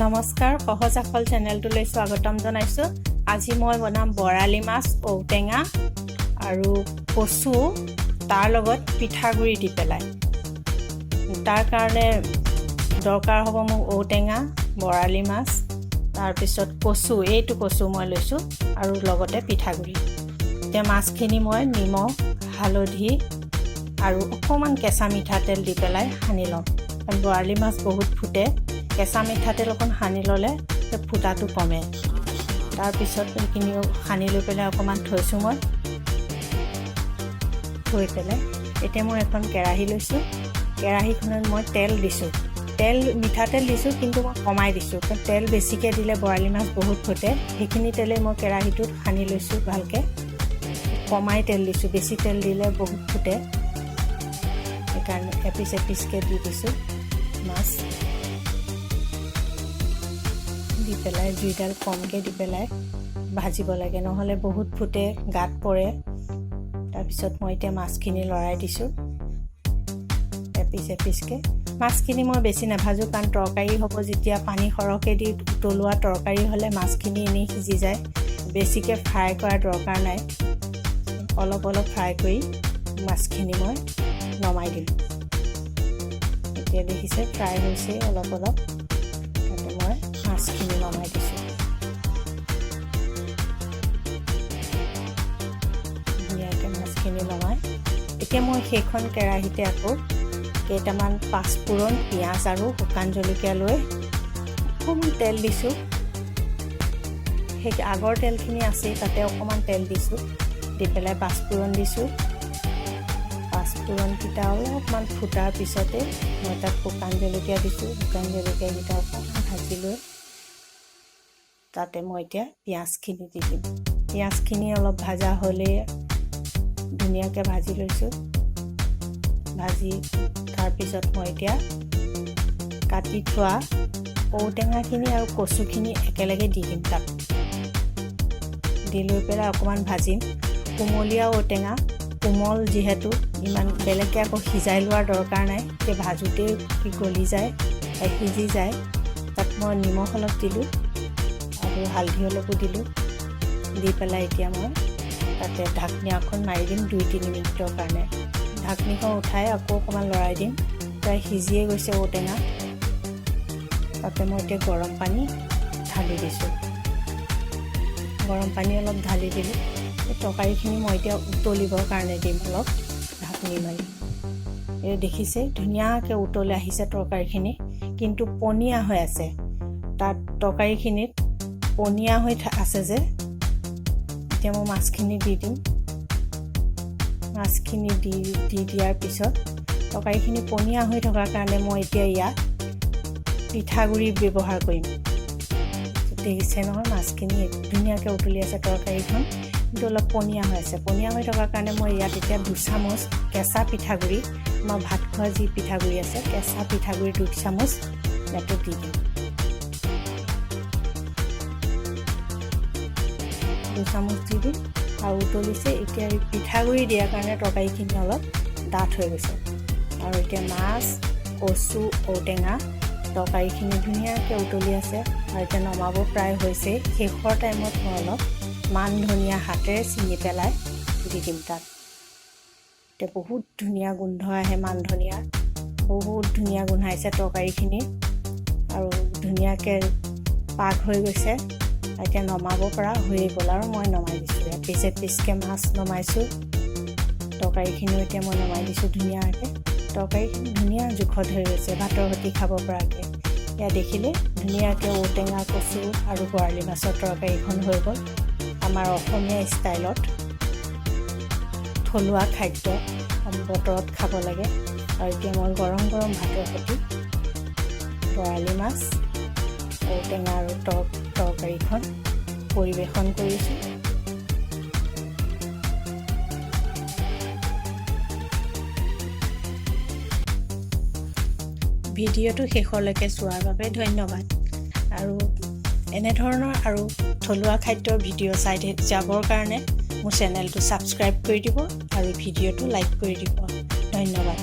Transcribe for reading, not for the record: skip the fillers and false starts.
নমস্কাৰ সহজ আখল চেনেলটোলৈ স্বাগতম জনাইছো। আজি মই বনাম বৰালি মাছ, ঔটেঙা আৰু কচু, তাৰ লগত পিঠাগুৰি দি পেলাই। তাৰ কাৰণে দৰকাৰ হ'ব মোক ঔটেঙা, বৰালি মাছ, তাৰ পিছত কচু, এইটো কচু মই লৈছো আৰু লগতে পিঠাগুৰি। এতিয়া মাছখিনি মই নিমখ, হালধি আৰু অকণমান কেঁচা মিঠাতেল দি পেলাই সানি ল'ম। বৰালি মাছ বহুত ফুটে, কেঁচা মিঠাতেল অকণ সানি ল'লে ফুটাটো কমে। তাৰপিছত এইখিনি সানি লৈ পেলাই অকণমান থৈছোঁ মই। থৈ পেলাই এতিয়া মই এখন কেৰাহী লৈছোঁ। কেৰাহীখনত মই তেল দিছোঁ। মিঠাতেল দিছোঁ, কিন্তু মই কমাই দিছোঁ। তেল বেছিকৈ দিলে বৰালি মাছ বহুত ফুটে। সেইখিনি তেলেই মই কেৰাহীটোত সানি লৈছোঁ ভালকৈ। কমাই তেল দিছোঁ, বেছি তেল দিলে বহুত ফুটে। সেইকাৰণে এপিচ এপিচকৈ দি দিছোঁ মাছ। দি পেলাই জুইডাল কমকৈ দি পেলাই ভাজিব লাগে, নহ'লে বহুত ফুটে, গাত পৰে। তাৰপিছত মই এতিয়া মাছখিনি লৰাই দিছোঁ এপিচ এপিচকৈ। মাছখিনি মই বেছি নাভাজোঁ, কাৰণ তৰকাৰী হ'ব যেতিয়া পানী সৰহকৈ দি উতলোৱা তৰকাৰী হ'লে মাছখিনি এনেই সিজি যায়। বেছিকৈ ফ্ৰাই কৰাৰ দৰকাৰ নাই। অলপ অলপ ফ্ৰাই কৰি মাছখিনি মই নমাই দিলোঁ। এতিয়া দেখিছে ফ্ৰাই হৈছে অলপ অলপ। তাতে মই মাছখিনি নমাই দিছোঁ। ধুনীয়াকৈ মাছখিনি নমাই এতিয়া মই সেইখন কেৰাহীতে আকৌ কেইটামান পাঁচফোৰণ, পিঁয়াজ আৰু শুকান জলকীয়া লৈ অকণমান তেল দিছোঁ। সেই আগৰ তেলখিনি আছেই, তাতে অকণমান তেল দিছোঁ। দি পেলাই পাঁচফোৰণ দিছোঁ। পাঁচফোৰণকেইটা অলপমান ফুটাৰ পিছতে মই তাত শুকান জলকীয়া দিছোঁ। শুকান জলকীয়াকেইটা অকণমান ভাজি লৈ তাতে মই এতিয়া পিঁয়াজখিনি দি দিম। পিঁয়াজখিনি অলপ ভাজা হ'লেই ধুনীয়াকৈ ভাজি লৈছোঁ। ভাজি তাৰপিছত মই এতিয়া কাটি থোৱা ঔটেঙাখিনি আৰু কচুখিনি একেলগে দি দিম। তাত দি লৈ পেলাই অকণমান ভাজিম। কোমলীয়া ঔটেঙা, কোমল যিহেতু, ইমান বেলেগকৈ আকৌ সিজাই লোৱাৰ দৰকাৰ নাই। সেই ভাজোতেই গলি যায়, সিজি যায়। তাত মই নিমখ অলপ দিলোঁ আৰু হালধি অলপো দিলোঁ। দি পেলাই এতিয়া মই তাতে ঢাকনিখন মাৰি দিম 2-3 মিনিটৰ কাৰণে। ঢাকনিখন উঠাই আকৌ অকণমান লৰাই দিম। প্ৰায় সিজিয়ে গৈছে ঔটেঙা। তাতে মই এতিয়া গৰম পানী ঢালি দিছোঁ। গৰম পানী অলপ ঢালি দিলোঁ। তৰকাৰীখিনি মই এতিয়া উতলিবৰ কাৰণে দিম অলপ ঢাকনি মাৰি। এই দেখিছে ধুনীয়াকৈ উতলি আহিছে তৰকাৰীখিনি, কিন্তু পনীয়া হৈ আছে। তাত তৰকাৰীখিনিত পনীয়া হৈ আছে যে। এতিয়া মই মাছখিনি দি দিম। মাছখিনি দি দিয়াৰ পিছত তৰকাৰীখিনি পনীয়া হৈ থকাৰ কাৰণে মই এতিয়া ইয়াত পিঠাগুড়ি ব্যৱহাৰ কৰিম। দেখিছে নহয়, মাছখিনি ধুনীয়াকৈ উতলি আছে তৰকাৰীখন, কিন্তু অলপ পনীয়া হৈ আছে। পনীয়া হৈ থকাৰ কাৰণে মই ইয়াত এতিয়া 2 চামুচ কেঁচা পিঠাগুড়ি, আমাৰ ভাত খোৱা যি পিঠাগুড়ি আছে, কেঁচা পিঠাগুড়ি 2 চামুচ ইয়াতে দি দিম। 2 চামুচ দি দিম আৰু উতলিছে। এতিয়া পিঠাগুড়ি দিয়াৰ কাৰণে তৰকাৰীখিনি অলপ ডাঠ হৈ গৈছে। আৰু এতিয়া মাছ, কচু, ঔটেঙা তৰকাৰীখিনি ধুনীয়াকৈ উতলি আছে আৰু এতিয়া নমাব প্ৰায় হৈছে। শেষৰ টাইমত মই অলপ মান ধনিয়া হাতেৰে ছিঙি পেলাই দি দিম তাত। এতিয়া বহুত ধুনীয়া গোন্ধ আহে মান ধনিয়াৰ। বহুত ধুনীয়া গোন্ধাইছে তৰকাৰীখিনি আৰু ধুনীয়াকৈ পাক হৈ গৈছে। এতিয়া নমাব পৰা হৈয়ে গ'ল আৰু মই নমাই দিছোঁ। এপিচ এপিচকৈ মাছ নমাইছোঁ। তৰকাৰীখিনিও এতিয়া মই নমাই দিছোঁ ধুনীয়াকৈ। তৰকাৰীখিনি ধুনীয়া জোখত হৈ গৈছে, ভাতৰ সৈতে খাব পৰাকৈ। এয়া দেখিলে ধুনীয়াকৈ ঔটেঙা, কচু আৰু বৰালি মাছৰ তৰকাৰীখন হৈ গ'ল। আমাৰ অসমীয়া ষ্টাইলত থলুৱা খাদ্য বতৰত খাব লাগে। আৰু এতিয়া মই গৰম গৰম ভাতৰ সৈতে বৰালি মাছ, ঔটেঙা আৰু তৰকাৰীখন পৰিৱেশন কৰিছোঁ। ভিডিঅ'টো শেষলৈকে চোৱাৰ বাবে ধন্যবাদ। আৰু এনেধৰণৰ আৰু থলুৱা খাদ্যৰ ভিডিঅ' চাই যাবৰ কাৰণে মোৰ চেনেলটো ছাবস্ক্ৰাইব কৰি দিব আৰু ভিডিঅ'টো লাইক কৰি দিব। ধন্যবাদ।